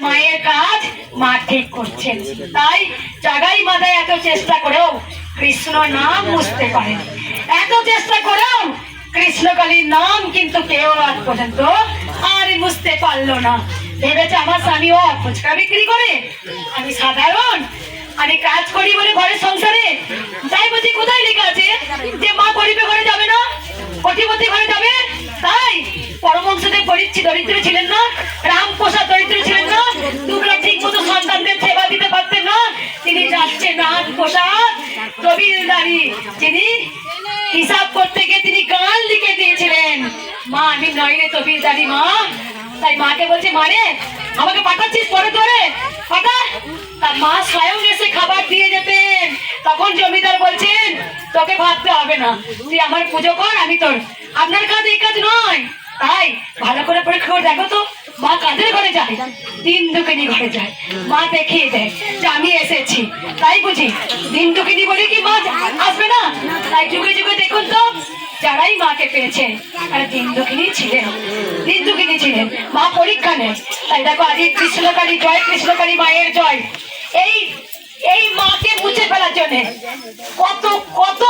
মায়ের কাজ মা ঠিক করছেন। তাই জাগাই মাথায় এত চেষ্টা করেও কৃষ্ণ নাম বুঝতে পারেন, এত চেষ্টা করেও কৃষ্ণকালীর নাম কিন্তু কেউ আজ পর্যন্ত আর বুঝতে পারলো না। ভেবেছে আমার স্বামী ও ফুচকা বিক্রি করে, আমি সাধারণ, আমি কাজ করি বলে ঘরের সংসারে যাই বুঝি। কোথায় লেখা আছে যে মা গরিবে ঘরে যাবে না, কোটিপতি ঘরে যাবে? তাই পরমহংসদেব গরিব দরিদ্র ছিলেন না, রামপ্রসাদ দরিদ্র ছিলেন না, তোমরা ঠিক মতো সন্তানদের সেবা দিতে পারতেন না। তিনি যাচ্ছেন রামপ্রসাদ জমিদারি, যিনি হিসাব করতে গিয়ে তিনি গান লিখে দিয়েছিলেন, মা আমি নয় রে তবিলদারি মা। তাই মাকে বলছে মারে আমাকে পাঠাচ্ছিস পরে ধরে পাঠা। তার মা স্বয়ং এসে খাবার দিয়ে যেতেন। তখন জমিদার বলছেন তোকে ভাবতে হবে না, তুই আমার পুজো কর, আমি তোর। আপনার কাজ এই কাজ নয়। তাই ভালো করে পরীক্ষা করে দেখো তো মা কাদের ঘরে যায়? দিন দুঃখিনী ঘরে যায়। মা দেখিয়ে দেয় যে আমি এসেছি। তাই বুঝি দিন দুঃখিনী বলে কি মা আসবে না? তাই যুগে যুগে দেখুন তো যারাই মাকে পেয়েছেন তারা দিন দুঃখিনী ছিলেন, দিন দুঃখিনী ছিলেন। মা পরীক্ষা নেয়। তাই দেখো আজ কৃষ্ণকালী জয়, কৃষ্ণকালী মায়ের জয়। এই এই মাকে মুছে ফেলার জন্য কত কত